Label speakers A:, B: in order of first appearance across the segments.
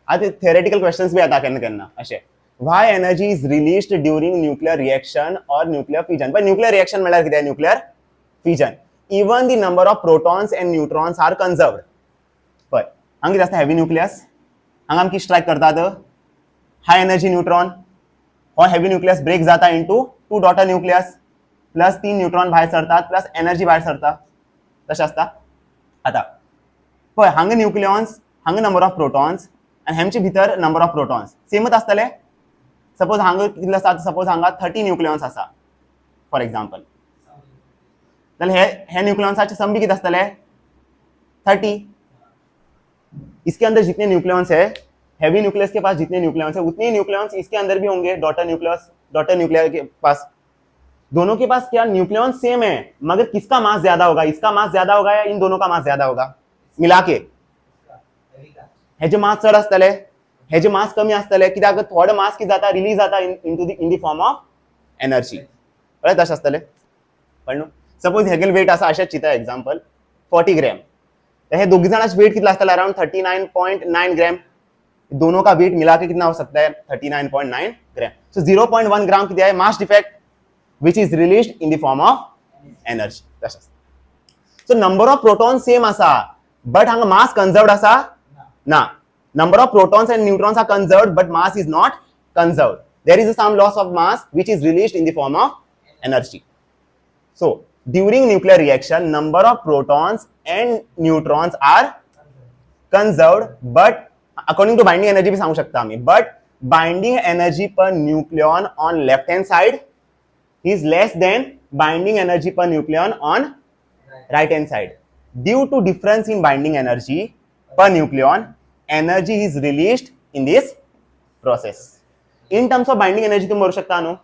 A: आता theoretical questions भी आता करना असे why energy is released during nuclear reaction or nuclear fission. पण nuclear reaction म्हटल्यार कितें nuclear fission. Even the number of protons and neutrons are conserved. पण हांगा कितें आसता हेवी न्यूक्लियस हांगा आमकां स्ट्रायक करतात हाय एनर्जी न्यूट्रॉन हो हेवी न्यूक्लियस ब्रेक जाता into two daughter nucleus plus 3 neutron भायर सरतात प्लस एनर्जी भायर सरता तशें आसता. आता पळय हांगा न्यूक्लियॉन्स हांगा नंबर ऑफ प्रोटॉन्स आनी हेमचे भितर नंबर ऑफ प्रोटॉन्स सेमच आसतले. सपोज हांगा कितले आसा सपोज हांगा 30 न्यूक्लियॉन्स आसा फॉर एग्जांपल जाल्यार हे न्यूक्लियॉन्साचे सम बी कितें आसतले 30. इसके अंदर जितने न्यूक्लियॉन्स है हैवी न्यूक्लियस के पास जितने न्यूक्लियॉन्स है उतने न्यूक्लियॉन्स इसके अंदर भी होंगे डॉटर न्यूक्लियर के पास. दोनों के पास क्या न्यूक्लियॉन्स सेम है मगर किसका मास ज्यादा होगा इसका मास ज्यादा होगा या इन दोनों का मास ज्यादा होगा मिला के हेजे मास चड आसतले हेजे मास कमी आसतले कित्याक थोडे मास कितें जाता रिलीज जाता in the form of energy कळ्ळें तशें आसतलें. कळ्ळें न्हू. सपोज हेगेल वेट आसा अशेंच चिंता एग्जांपल 40 ग्रॅम हे दोघी जणांचे वेट कितना आसतले अराउंड 39.9 ग्राम. दोनों का वेट मिला के कितना हो सकता है 39.9 ग्राम. सो 0.1 ग्राम किती आहे mass defect which is released in the form of energy. So number of protons same आसा बट हांगा मास कंजर्वड आसा ना. Number of protons and neutrons are conserved but mass is not conserved. There is some loss of mass which is released in the form of energy. So during nuclear reaction number of protons and neutrons are conserved but according to binding energy भी सांगू शकता आम्ही but binding energy per nucleon on left hand side is less than binding energy per nucleon on right hand side. Due to difference in binding energy per nucleon energy is released in this process. In terms of binding energy तुम्ही बोलू शकता no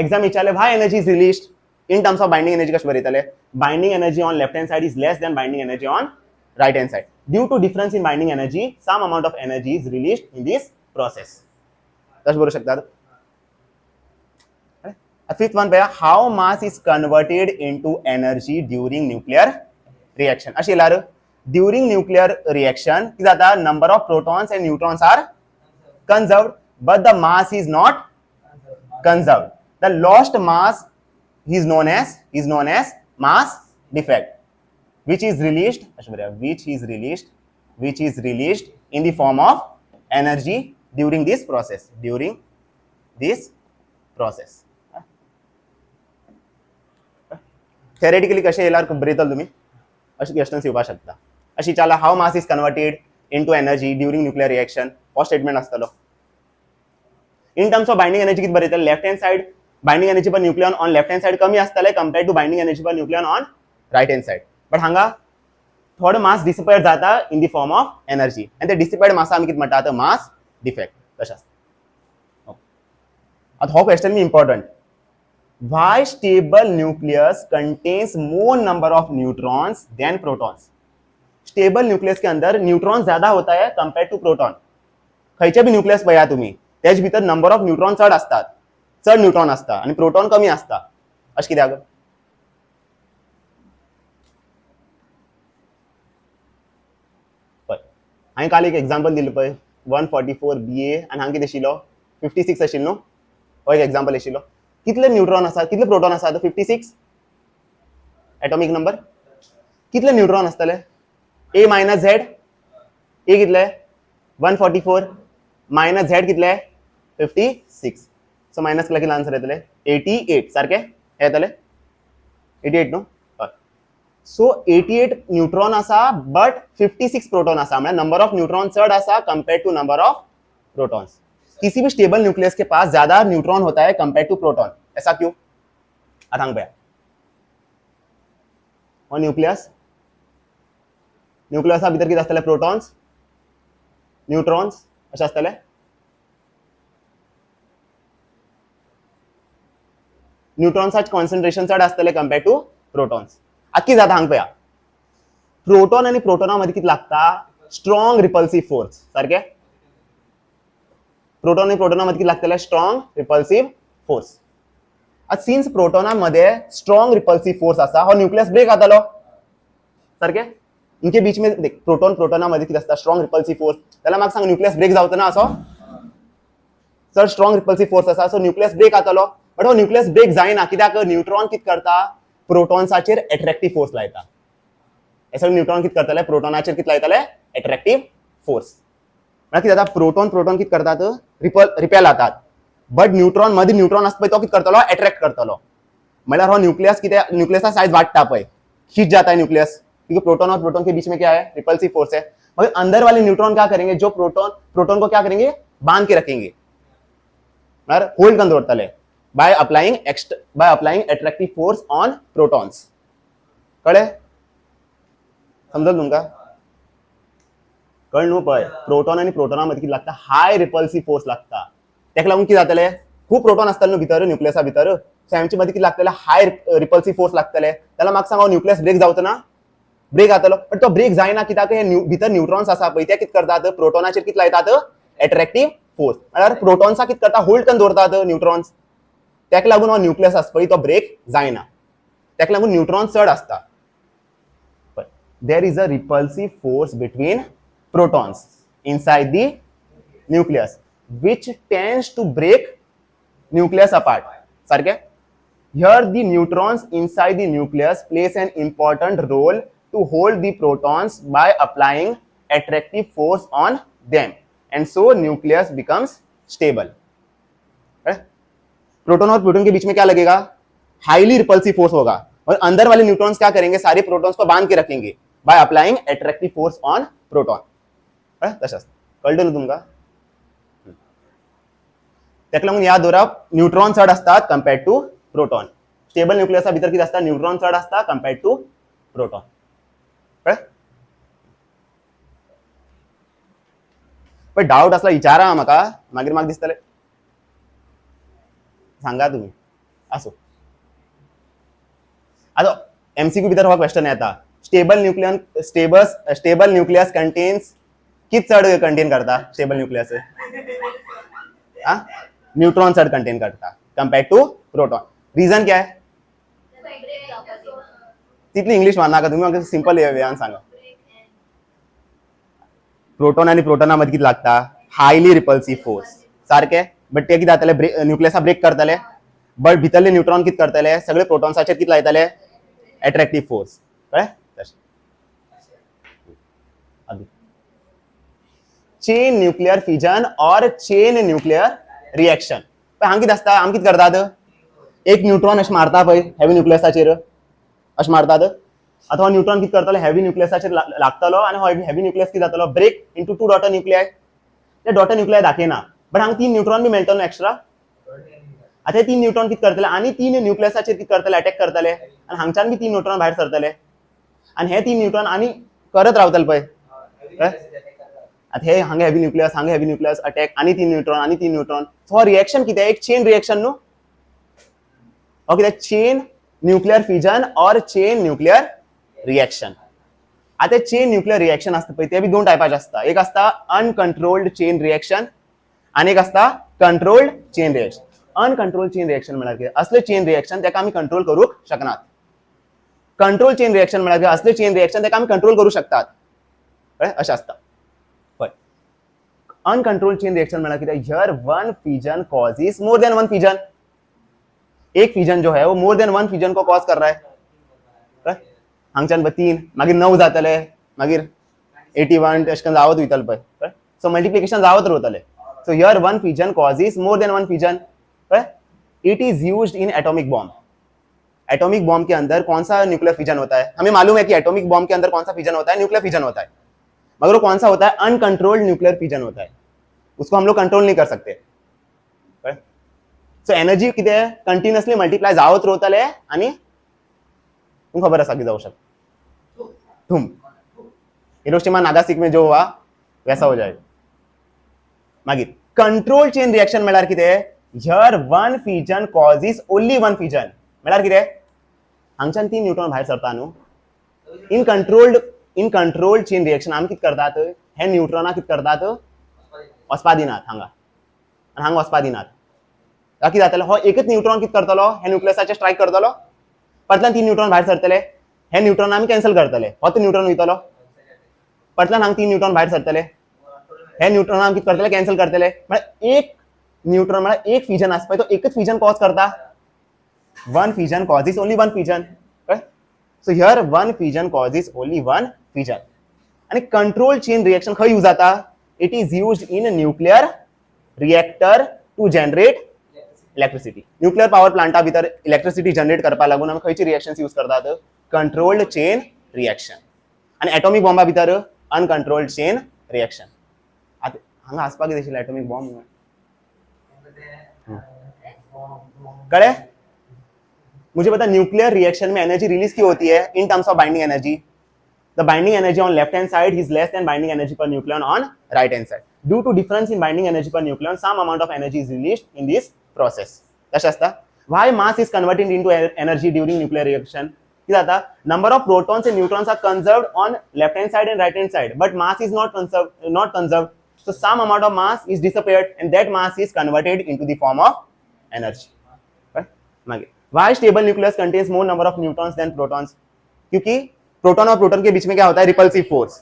A: exam विचारले why energy is released in terms of binding energy कशें बरयतले binding energy on left hand side is less than binding energy on right hand side. Due to difference in binding energy some amount of energy is released in this process. तशें बोलू शकतात. Fifth one पळया how mass is converted into energy during nuclear reaction. अशें येयल्यार during nuclear reaction कितें जाता number of protons and neutrons are conserved but the mass is not conserved. The lost mass is known as mass defect which is released in the form of energy during this process theoretically कशें येयल्यार बरयतले तुमी अशें questions येवपाक शकता. अशी चाला how mass is converted into energy during nuclear reaction हो statement आसतलो. in terms of binding energy कितें बरयतले left hand side binding energy per nucleon on left hand side कमी आसतले compared to binding energy per nucleon on right hand side. but हांगा थोडे मास dissipate जाता in the form of energy and the dissipated mass आमी कितें म्हणटात mass defect तशें आसता. आता हो question me important why stable nucleus contains more number of neutrons than protons. stable nucleus के अंदर न्यूट्रॉन ज्यादा होता है compared to proton. खंयचे भी न्यूक्लियस पळया तुमी तेज भितर नंबर ऑफ न्यूट्रॉन चड असतात चड न्यूट्रॉन असता आणि प्रोटॉन कमी असता अशें कित्याक पळय हांवें काल एक एग्जांपल दिलें पळय 144 BA आनी हांगा कितें आशिल्लो 56 आशिल्लो न्हू हो एक एग्जांपल आशिल्लो. कितले न्यूट्रॉन आसा कितले प्रोटॉन आसा 56 एटॉमिक नंबर कितले न्यूट्रॉन आसतले A मायनस Z A कितले 144 मायनस Z कितले 56 सो मायनस केला कितले आन्सर येतले 88 सारखे येतले 88 न्हू. सो 88 न्यूट्रॉन आसा बट 56 प्रोटॉन आसा म्हणजे नंबर ऑफ न्यूट्रॉन चड आसा compare to number of protons. किसी भी स्टेबल न्यूक्लियस के पास ज्यादा न्यूट्रॉन होता है कंपेयर टू प्रोटॉन. ऐसा क्यों आता हांगा पळया न्यूक्लियस भितर कितें आसतले प्रोटॉन्स न्यूट्रॉन्स अशें आसतले. न्यूट्रॉन्साचे कॉन्सन्ट्रेशन चड आसतले कंपेयर टू प्रोटॉन्स. आता कितें जाता हांगा पळया प्रोटॉन आनी प्रोटॉना मदीं कितें लागता स्ट्रॉंग रिपल्सिव फोर्स सारखे. प्रोटॉन आनी प्रोटॉना मदीं कितें लागतले स्ट्रॉंग रिपल्सिव फोर्स. आता सिन्स प्रोटॉना मध्ये स्ट्रॉंग रिपल्सिव फोर्स आसा हो न्यूक्लियस ब्रेक जातलो सारखे इनके बीच में देख प्रोटॉन प्रोटॉना मध्ये किती असता स्ट्रॉंग रिपल्सिव्ह फोर्स त्याला म्हाका सांग न्यूक्लियस ब्रेक जावता ना असो सर स्ट्रॉंग रिपल्सिव्ह फोर्स आसा सो न्यूक्लियस ब्रेक जातलो बट हो न्यूक्लियस ब्रेक जायना कित्याक न्यूट्रॉन कित करता प्रोटॉन्साचेर अट्रॅक्टिव्ह फोर्स लायता हे सगळे न्यूट्रॉन कित करतले प्रोटॉनाचेर कित लायतले अट्रॅक्टिव्ह फोर्स म्हणजे किती जाता प्रोटॉन प्रोटॉन कित करतात रिपेल जातात बट न्यूट्रॉन मध्ये न्यूट्रॉन असता तो कित करतलो अट्रॅक्ट करतलो मतलब हो न्यूक्लियस किती न्यूक्लियस साइज वाटता पे खींच जाता है न्यूक्लियस क्योंकि प्रोटॉन और प्रोटॉन के बीच में क्या है रिपल्सिव फोर्स है मगर अंदर वाले न्यूट्रॉन क्या करेंगे जो प्रोटॉन को क्या करेंगे बांध के रखेंगे होल्ड कर तले by applying attractive force on protons कळे समजलं तुमका कळ न्हू पळय प्रोटॉन आणि प्रोटॉना मध्ये किती लागता हाय रिपल्सिव फोर्स लागता त्याक लागून किती जातले खूप प्रोटॉन असतात न्हू भितर न्यूक्लियसा भितर सॅमची मध्ये किती लागतले हाय रिपल्सिव फोर्स लागतले त्याला म्हाका सांगा न्यूक्लियस ब्रेक जावता ना ब्रेक जातलो पण तो ब्रेक जायना कित्याक हे भितर न्यूट्रॉन्स आसा पळय ते कित करतात प्रोटॉनाचेर कित लायतात अट्रॅक्टिव्ह फोर्स म्हळ्यार प्रोटॉन्सा कित करता होल्ड करून दवरतात न्यूट्रॉन्स त्याक लागून हो न्यूक्लियस आसा पळय तो ब्रेक जायना त्याक लागून न्यूट्रॉन चड असता there is a repulsive force between protons inside the nucleus which tends to break nucleus apart सारखे here the neutrons inside the nucleus plays an important role to hold the protons by applying attractive force on them and so nucleus becomes stable proton और proton के beach में क्या लगेगा highly repulsive force होगा और अंदर वाले neutrons क्या करेंगे सारे प्रोटॉन्स को बांध के रखेंगे by applying attractive force on proton तसंच कळलं ना तुमका त्याक लागून याद दवरा न्यूट्रॉन चड असतात कंपेअर्ड टू प्रोटॉन स्टेबल न्यूक्लियसा भितर किती असता न्यूट्रॉन चड असता कंपेअर्ड टू प्रोटॉन पण डाऊट असला विचारा म्हाका मागीर म्हाका दिसतले सांगा तुम्ही असो आता एमसीक्यू भितर हो क्वेश्चन येता स्टेबल न्यूक्लियस कंटेन्स कित चड कंटेन करता स्टेबल न्यूक्लियस न्यूट्रॉन चड कंटेन करता कंपेअर्ड टू प्रोटॉन रीजन क्या है तितली इंग्लिश मारना का तुम्ही सिंपल वेयान सांगा प्रोटॉन आणि प्रोटॉना मध्ये किती लागता हायली रिपल्सिव फोर्स सारखे बट ते किती जातले न्यूक्लियसा ब्रेक करतले बट भितरले न्यूट्रॉन किती करतले सगळे प्रोटॉन्साचेर किती लायतले अट्रॅक्टिव्ह फोर्स कळ्ळें चेन न्यूक्लियर फिजन और चेन न्यूक्लियर रिएक्शन पण हांगा कितें आसता आमी कितें करतात एक न्यूट्रॉन अशें मारता पळय हेवी न्यूक्लियसाचेर अशें मारतात अथवा न्यूट्रॉन कितें करतलो हेवी न्यूक्लियसाचेर लागतलो आनी हो हेवी न्यूक्लियस कितें जातलो ब्रेक इंटू 2 डॉटर न्यूक्लियाय ते डॉटर न्यूक्लियाय दाखयना बट हांगा 3 न्यूट्रॉन बी मेळटलो एक्स्ट्रा आता 3 न्यूट्रॉन कितें करतले आनी 3 न्यूक्लियसाचेर कितें करतले अटॅक करतले आनी हांगच्यान बी 3 न्यूट्रॉन भायर सरतले आनी हे 3 न्यूट्रॉन आनी करत रावतले पळय आता हे हांगा हेवी न्यूक्लियस अटॅक आनी 3 न्यूट्रॉन सो रिएक्शन कितें एक चेन रिएक्शन न्हू ओके चेन न्यूक्लियर फिजन और चेन न्यूक्लियर रिएक्शन आता चेन न्यूक्लियर रिएक्शन असतं पळय ते बी 2 टायपाचे असता एक असता अनकंट्रोल्ड चेन रिएक्शन आणि एक असता controlled chain reaction uncontrolled chain reaction म्हळ्यार कितें असले चेन रिएक्शन तेका आमी कंट्रोल करूंक शकनात कंट्रोल चेन रिएक्शन म्हळ्यार कितें असले चेन रिएक्शन तेका आमी कंट्रोल करूंक शकतात कळ्ळें अशें असता अनकंट्रोल्ड चेन रिएक्शन म्हळ्यार कितें here one fission causes more than one fission एक फिजन जो है वो मोर देन वन फिजन को कॉज कर रहा है हांगच्यान 3 मागीर 9 जातले मागीर 81 अशें जावत वयतले पळय सो मल्टिप्लिकेशन जावत रावतले so here one fission causes more than one fission it is used in atomic bomb atomic bomb के अंदर कौन सा न्यूक्लियर फिजन होता है हमें मालूम है कि एटॉमिक बॉम्ब के अंदर कौन सा फिजन होता है न्यूक्लियर फिजन होता है मगर वो कौन सा होता है अनकंट्रोल्ड न्यूक्लियर फिजन होता है उसको हम लोग कंट्रोल नहीं कर सकते सो एनर्जी किती कंटिन्युअसली मल्टिप्लाय जावत रावतले आणि तुमको खबर आसा की जाऊ शकता धूम हिरोशिमा नागासाकी में जो हुआ वैसा हो जाएगा मागीर कंट्रोल चेन रिएक्शन म्हळ्यार किती here one fission causes only one fission म्हळ्यार किती हांगच्यान 3 न्यूट्रॉन भायर सरता न्हू इन कंट्रोल्ड चेन रिएक्शन आमी कितें करतात हे न्यूट्रॉना कितें करतात वचपा दिनात हांगा आनी हांगा वचपा दिनात कितें जातलें हो एकच न्यूट्रॉन कितें करतलो हे न्यूक्लियसाचेर स्ट्रायक करतलो परतल्यान 3 न्यूट्रॉन भायर सरतले हे न्यूट्रॉन आमी कॅन्सल करतले हो तो न्यूट्रॉन वयतलो परतल्यान हांगा 3 न्यूट्रॉन भायर सरतले, हे न्यूट्रॉन हांगा कितें करतले, कॅन्सल करतले. म्हळ्यार एक न्यूट्रॉन म्हळ्यार एक फ्युजन आसता पळय, तो एकच फ्युजन कॉज करता. One fusion causes only one fusion. So here one fusion causes only one fusion. आणि कंट्रोल चेन रिएक्शन खंय यूज जाता? It is used in nuclear reactor to generate electricity. Nuclear power प्लांटा भितर electricity generate करपा लागून आमी खंयची reactions use करतात? Controlled chain reaction. आणि एटॉमिक बॉम्बा भितर अनकंट्रोल्ड चेन रिएक्शन. आता हांगा आसपाक कितें आशिल्लें एटॉमिक बॉम्ब? कळे? मुझे पता न्यूक्लियर रिएक्शन में एनर्जी रिलीज क्यों होती है in terms of binding energy. The binding energy on left hand side is less than binding energy per nucleon on right hand side. Due to difference in binding energy per nucleon, some amount of energy is released in this process. कशें आसता? Why mass is converted into energy during nuclear reaction? कितें जाता? Number of protons and neutrons are conserved on left hand side and right hand side, but mass is not conserved. So some amount of mass is disappeared, and that mass is converted into the form of energy. Right? Why stable nucleus contains more number of neutrons than protons? क्योंकि proton और proton के beach में क्या होता है? Repulsive force.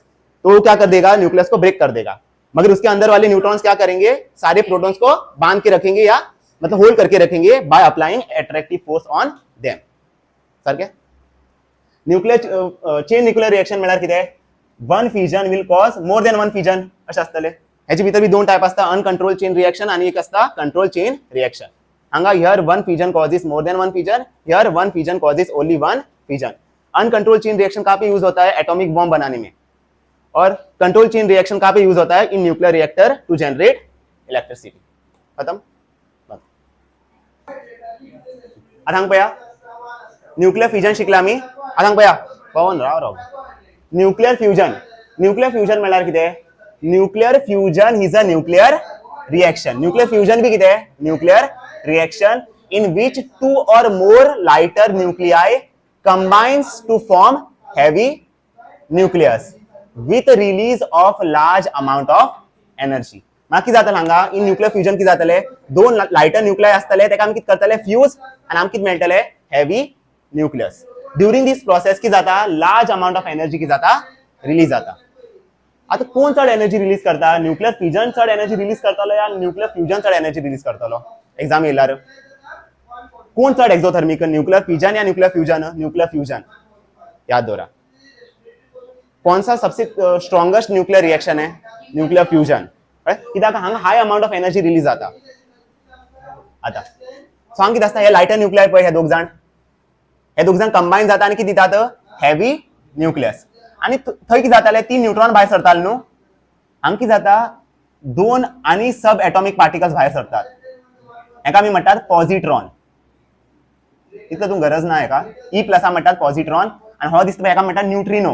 A: तो वो क्या कर देगा? न्यूक्लियस को ब्रेक कर देगा. मगर उसके अंदर वाले न्यूट्रॉन्स क्या करेंगे? सारे प्रोटॉन्स को बांध के रखेंगे, या मतलब होल्ड करके रखेंगे by applying attractive force on them. Sir क्या न्यूक्लियर चेन न्यूक्लियर रिएक्शन म्हळ्यार कितें? One fusion will cause more than one fusion अशें आसतलें. हेचे भितर बी दोन टायप आसता, अनकंट्रोल्ड चेन रिएक्शन आणि एक आसता कंट्रोल चेन रिएक्शन. हांगा here one fusion causes more than one fusion, here one fusion causes only one fusion. Uncontrol chain reaction कहाँ पे यूज होता है? एटॉमिक बॉम्ब बनाने में. और कंट्रोल चेन रिएक्शन कहाँ पे यूज होता है? In nuclear reactor to generate electricity. खत्म. आता हांगा पळया न्यूक्लियर फ्युजन शिकला आमी. आता हांगा पळया पवन राव न्यूक्लियर फ्युजन म्हळ्यार कितें? Nuclear fusion is a nuclear reaction. Nuclear fusion बी कितें? Nuclear reaction in which two or more lighter nuclei combines to form heavy nucleus with release of large amount of energy. मागीर कितें जातालें हांगा in nuclear fusion कितें जातालें? दोन lighter nuclei आसताले, तेका आमी कितें करताले? फ्यूज, आनी आमकां कितें मेळटाले? Heavy nucleus. ड्युरिंग दिस प्रोसेस कितें जाता? लार्ज अमाउंट ऑफ एनर्जी कितें जाता? रिलीज जाता. आता कोण चड एनर्जी रिलीज करता? न्यूक्लियर फ्युजन चड एनर्जी रिलीज करतालो या न्यूक्लियर फ्युजन चड एनर्जी रिलीज करतालो? एग्जाम येयल्यार कौन सा एक्सोथर्मिक? न्यूक्लियर फ्यूजन या न्यूक्लियर फ्यूजन? Nuclear fusion. याद दो रहा. कौन सा सबसे स्ट्रॉन्गेस्ट न्यूक्लियर रिएक्शन है? Nuclear fusion. कित्याक हांगा हाय अमाउंट ऑफ एनर्जी रिलीज जाता. आता सांग कितें आसता? हे लायटर न्यूक्लियर पळय, हे दोग जाण कंबायन जाता आनी कितें दितात? Heavy nucleus. आनी थंय कितें जातालें? 3 न्यूट्रॉन भायर सरताले न्हू. हांगा कितें जाता? 2 आनी सब एटॉमिक पार्टिकल्स भायर सरतात. हेका आमी म्हणटात पॉझिट्रॉन. इतलं तू गरज ना का? ई प्लस म्हणतात पॉझिट्रॉन, आणि हो दिसता हेका म्हणतात न्यूट्रिनो.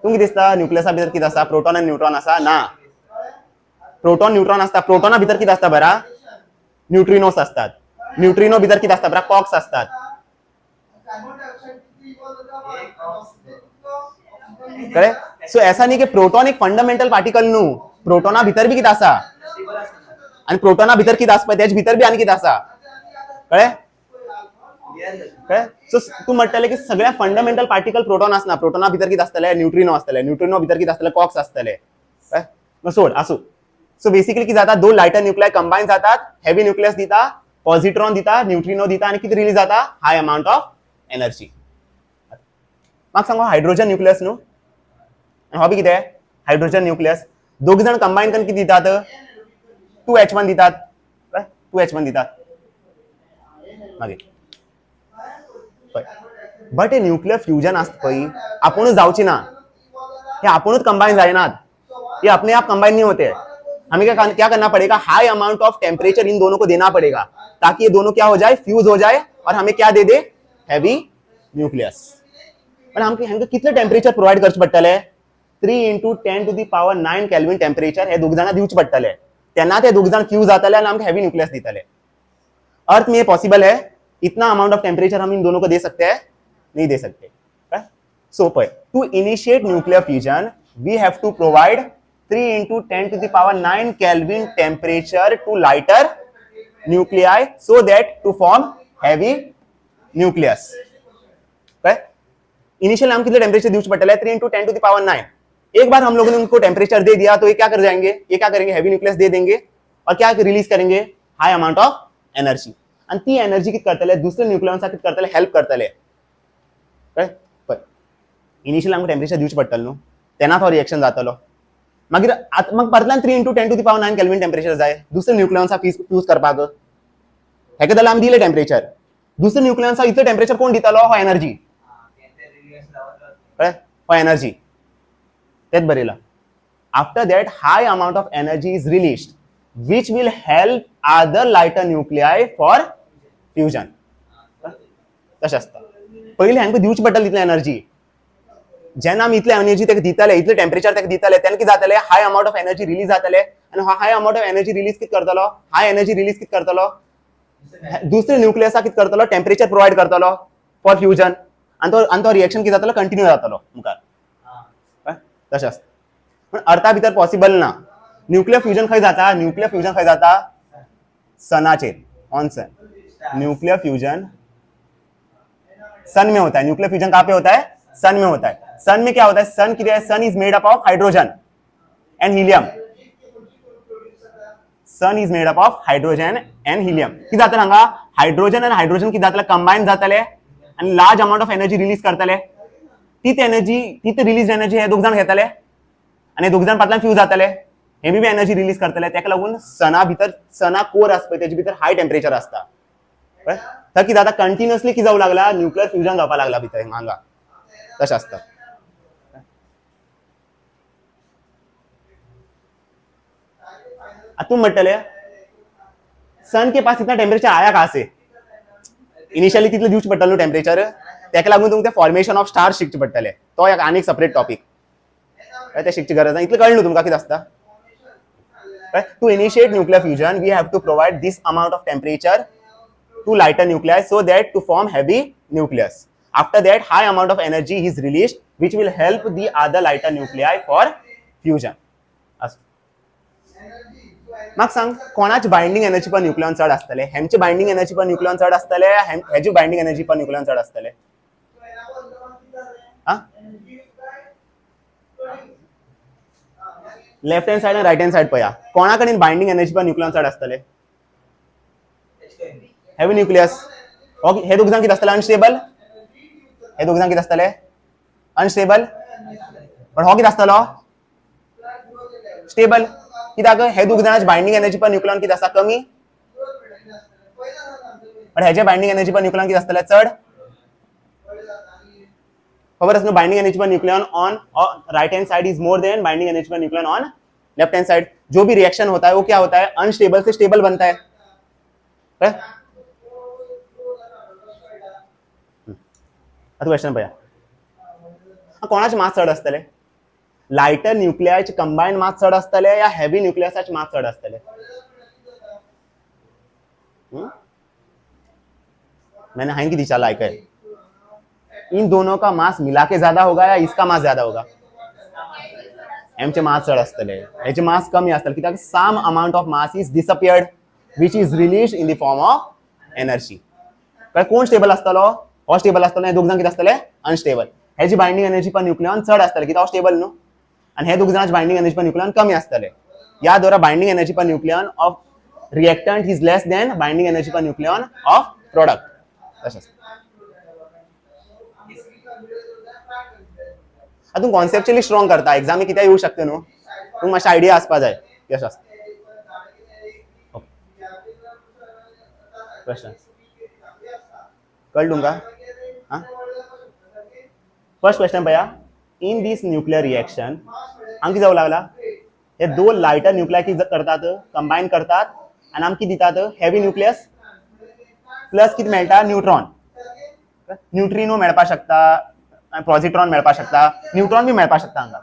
A: तुमकां दिसता न्यूक्लियसा भितर कितें आसा? प्रोटॉन आनी न्यूट्रॉन आसा? ना. प्रोटॉन न्यूट्रॉन आसता. प्रोटॉना भितर कितें आसता बरा? न्यूट्रिनोस असतात. न्यूट्रिनो भितर कितें आसता बरा? कॉक्स असतात. कळ्ळें? सो ऐसा नहीं कि प्रोटॉन एक फंडामेंटल पार्टिकल न्हू. प्रोटॉना भितर बी कितें आसा, आणि प्रोटॉना भितर कितें आसता त्याच भितर बी आनी कितें आसा. कळ्ळें? कळ्ळें? सो तूं म्हणटलें की सगळ्या फंडामेंटल पार्टिकल प्रोटॉन आसना. प्रोटॉना भितर कितें आसतलें? न्यूट्रिनो आसतले. न्यूट्रिनो भितर कितें आसतलें? कॉक्स आसतले. कळ्ळें? सोड आसूं. सो बेसिकली कितें जाता? दोन लायटर न्यूक्लियाय कंबायन जातात, हेवी न्यूक्लियस दिता, पॉझिट्रॉन दिता, न्यूट्रिनो दिता, आणि कितें रिलीज जाता? हाय अमाउंट ऑफ एनर्जी. म्हाका सांगो हायड्रोजन न्यूक्लियस न्हू, हो बी कितें? Hydrogen nucleus. दोग जाण कंबायन करून कितें दितात? 2H1 दितात. 2H1 दितात. मागीर बट हे न्यूक्लियर फ्यूजन आसता पळय, आपुणूच जावची ना. हे आपुणूच कंबाइन जायनात. ये अपने आप कंबाइन नहीं होते. हमें क्या करना पड़ेगा? हाई अमाउंट ऑफ टेम्परेचर इन दोनों को देना पड़ेगा, ताकि ये दोनों क्या हो जाए? फ्यूज हो जाए, और हमें क्या दे दे? Heavy nucleus. पण हमको कितले टेम्परेचर प्रोवाइड करचे पडटले? 3 × 10⁹ केल्विन टेम्परेचर हे दोग जाणां दिवचे पडटले. तेन्ना ते दोग जाण फ्यूज जातले आनी आमकां हैवी न्यूक्लियस दितले. अर्थ में ये पॉसिबल है? इतना अमाउंट ऑफ टेम्परेचर हम इन दोनों को दे सकते हैं? नहीं दे सकते. So to initiate nuclear fusion we have to provide 3 × 10⁹ Kelvin temperature to lighter nuclei so that to form heavy nucleus. Okay? Initial हम कितने टेम्परेचर दिवच पड़ता है 3 × 10⁹ एक बार हम लोगों ने उनको टेम्परेचर दे दिया तो ये क्या कर जाएंगे, ये क्या करेंगे, हैवी न्यूक्लियस दे देंगे और क्या रिलीज करेंगे, हाई अमाउंट ऑफ एनर्जी. आणि ती एनर्जी किती करतले दुसरे न्यूक्लियॉन्स किती करतले, हेल्प करतले. इनिशियल आमकां टेम्परेचर दिवचे पडटलें न्हू, तेन्ना तो रिएक्शन जातलो. मागीर म्हाका परतल्यान 3 × 10⁹ केल्विन टेम्परेचर जाय दुसरे न्यूक्लियॉन्सा फ्यूज करपाक. हेका जाल्यार आमी दिलें टेम्परेचर, दुसरे न्यूक्लियॉन्सा इतलें टेम्परेचर कोण दितलो, हो एनर्जी. हो एनर्जी तेच बरयलां. After that high amount of energy is released which will help other lighter nuclei for fusion. तशें आसता. पयलीं हांकां दिवची पडटली इतली एनर्जी. जेन्ना आमी इतली एनर्जी ताका दितले, इतले टेम्परेचर ताका दितले, तेन्ना कितें जातलें, हाय अमाउंट ऑफ एनर्जी रिलीज जातले आनी हो हाय अमाउंट ऑफ एनर्जी रिलीज कितें करतलो, हाय एनर्जी रिलीज कितें करतलो, दुसरे न्यूक्लियसा कितें करतलो, टेम्परेचर प्रोवाइड करतलो फॉर फ्युजन आनी तो रिएक्शन कितें जातलो, कंटिन्यू जातलो मुखार. तशें आसता. पूण अर्था भितर पॉसिबल ना. न्यूक्लियर फ्यूजन खंय जाता, न्यूक्लियर फ्यूजन खंय जाता, सनाचेर, ऑन सन. न्यूक्लियर फ्यूजन सन में होता है. न्यूक्लियर फ्यूजन कहां पे होता है, सन में होता है. सन में क्या होता है, सन क्या है, sun is made up of hydrogen and helium. Sun is made up of hydrogen and helium. किती जातले हांगा, हाइड्रोजन आनी हाइड्रोजन किती जातले, कंबाइन जातले आनी large amount of energy release करतले. तीच एनर्जी, तीच रिलीज एनर्जी हे दोग जाण घेतले आनी दोग जाण फाटल्यान फ्यूज जातले. हे बी एनर्जी रिलीज करतले. ताका लागून सना भितर, सना कोर आसता तेजे भितर हाय टेम्परेचर आसता. थंय कितें जाता, कंटिन्युअसली कितें जावं लागला, न्यूक्लियर फ्यूजन जावपाक लागला भितर हांगा. तशें आसता. तुम म्हणटले सन के पास इतना टेम्परेचर आया कहां से, इनिशियली तितले दिवचे पडटले टेम्परेचर, ताका लागून तुमकां फॉर्मेशन ऑफ स्टार्स शिकचे पडटले. तो एक आनी सेपरेट टॉपिक, ते शिकची गरज ना. इतलें कळ्ळें तुमकां कितें आसता. To initiate nuclear fusion, we have to provide this amount of temperature to lighter nuclei so that to form heavy nucleus. After that, high amount of energy is released, which will help the other lighter nuclei for fusion. म्हाका सांग, कोणाची binding energy पर nucleon चड आसतले, हेंची binding energy पर nucleon चड आसतले, हेजी binding energy पर nucleon चड आसतले. लेफ्ट हँड साइड आणि राइट हँड साइड पळया, कोणा कडेन बाइंडिंग एनर्जी पर न्यूक्लियॉन चड आसतले, हेवी न्यूक्लियस. हे दोग जाण कितें आसतले, अनस्टेबल. हे दोग जाण कितें आसतले, अनस्टेबल. पण हो कितें आसतलो, स्टेबल. कित्याक हे दोग जाणांची बाइंडिंग एनर्जी पर न्यूक्लियॉन कितें आसा, कमी. पण हेजे बाइंडिंग एनर्जी पर न्यूक्लियॉन कितें आसतले, चड. खबर है, binding energy per nucleon on right hand side is more than binding energy per nucleon on left hand side. जो भी रिएक्शन होता है वो क्या होता है, अनस्टेबल से स्टेबल बनता है. क्वेश्चन भैया, कोणाचे मास चड आसतले, लाइटर न्यूक्लियाचे कंबाइंड मास चड आसतले या हेवी न्यूक्लियसाचे मास चड आसतले. मैंने हाइन की दिशा लाइक है, इन दोनों का मास मिला के ज्यादा होगा या इसका मास ज्यादा होगा, एमचे मास चड आसतले, हेचे मास कमी आसतले. कित्याक some amount of mass is disappeared which is released in the form of energy. काय कोण स्टेबल आसतलो, हो स्टेबल आसतलो, हे दोग जाण कितें आसतले, अनस्टेबल. हेची बाइंडिंग एनर्जी पर न्यूक्लियॉन चड आसतले कित्याक हो स्टेबल न्हू, आणि हे दोग जाणांची बाइंडिंग एनर्जी पर न्यूक्लियॉन कमी आसतले. या द्वारा binding energy per nucleon of reactant is less than binding energy per nucleon of product. तशें तू कॉन्सेप्चुअली स्ट्रॉंग करता, एग्जामी कितें येऊ शकता न्हू, तू मातशी आयडिया आसपा जाय कशें आसता. क्वेश्चन कळ्ळें तुमकां. फर्स्ट क्वेश्चन पळया, इन दिस न्यूक्लियर रिएक्शन आमकां कितें जावं लागला, हे दोन लाइटर न्यूक्लियाय कितें करतात, कंबाइन करतात आनी आमकां कितें दितात, हेवी न्यूक्लियस प्लस कितें मेळटा, न्यूट्रॉन. न्यूट्रिनो मेळपाक शकता, पॉझिट्रॉन मेळपाक शकता, न्यूट्रॉन बी मेळपाक शकता हांगा.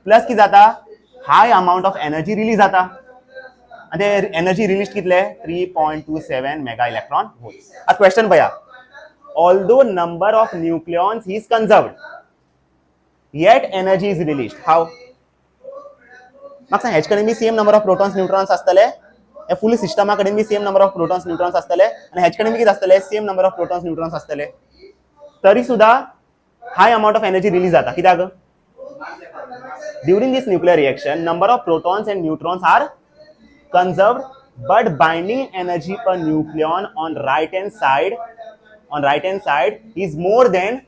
A: प्लस कितें जाता, हाय अमाउंट ऑफ एनर्जी रिलीज जाता आनी ते एनर्जी रिलीज कितले, 3.27 मेगा इलेक्ट्रॉन व्होल्ट. आता क्वेश्चन पळया, although number of nucleons is conserved yet energy is released. How? म्हाका हेच कडेन बी same number of protons neutrons आसतले, हे फुल सिस्टमा कडेन बी same number of protons neutrons आसतले आनी हेच कडेन बी कितें आसतले, same number of protons neutrons आसतले. तरी सुद्धा हाय अमाउंट ऑफ एनर्जी रिलीज जाता कित्याक during this nuclear reaction number of protons and neutrons are conserved, but binding energy per nucleon on right hand side is more than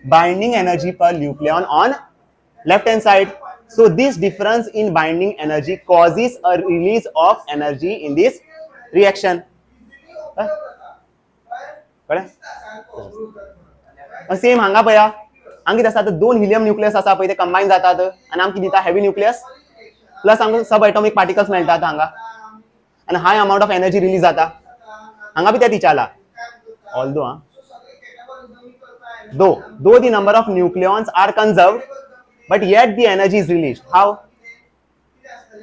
A: binding energy per nucleon on left hand side. So this difference in binding energy causes a release of energy in this reaction. Same हांगा पया हांगा कितें आसा दोन helium nucleus आसा पळय ते combine जातात आनी आमकां दिता हेवी न्यूक्लियस प्लस आमकां सब एटॉमिक पार्टिकल्स मेळटात हांगा and high amount of energy release जाता हांगा भी ते विचारला although though the number of nucleons are conserved but yet the energy is released. How?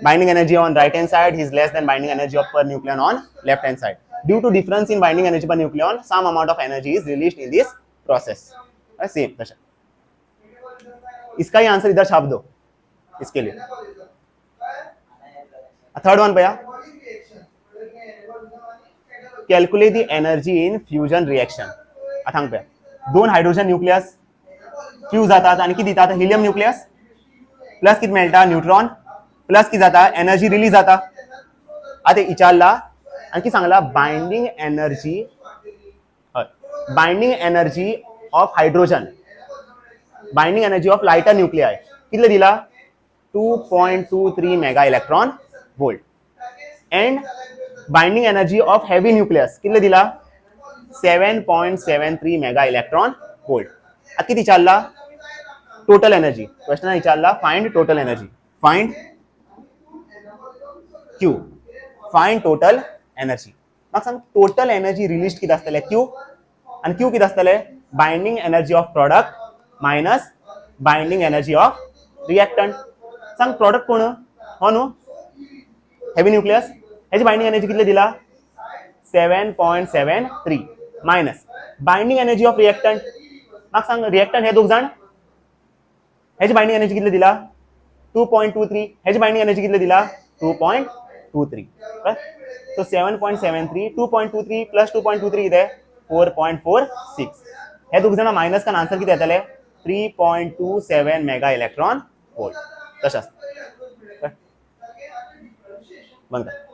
A: Binding energy on right hand side is less than binding energy of per nucleon on left hand side. Due to difference in binding energy per nucleon, some amount of energy is released in this process. Same question. इसका ही answer इधर छाप दो इसके लिए. Third one भैया calculate the energy in fusion reaction. आता पे दोन hydrogen nucleus fuse जातात आणि किती दितात हिलियम न्यूक्लियस प्लस किती मेळटा न्यूट्रॉन प्लस किती जाता एनर्जी रिलीज जाता आता विचारला आणखी सांगला binding energy of hydrogen binding energy of lighter nuclei कितले दिला 2.23 mega electron volt end binding energy of heavy nucleus कितले दिला 7.73 मेगा इलेक्ट्रॉन वोल्ट आता किती विचारला टोटल एनर्जी क्वेश्चन विचारला find total energy find Q find total energy मग सांग टोटल एनर्जी रिलीज किती असतले क्यू आणि क्यू किती असतले binding energy of product minus binding energy of reactant सांग प्रोडक्ट कोण हो नो हेवी न्यूक्लियस ह्याची बाइंडिंग एनर्जी कितले दिला 7.73 minus binding energy of reactant मग सांग रिएक्टंट हे दोघ जण ह्याची बाइंडिंग एनर्जी कितले दिला 2.23 ह्याची बाइंडिंग एनर्जी कितले दिला 2.23 so 7.73 2.23 प्लस 2.23 ಇದೆ 4.46 हे दोघ जण मायनस का आन्सर किती येतले 3.27 मेगा इलेक्ट्रॉन वोल्ट तशाच बंद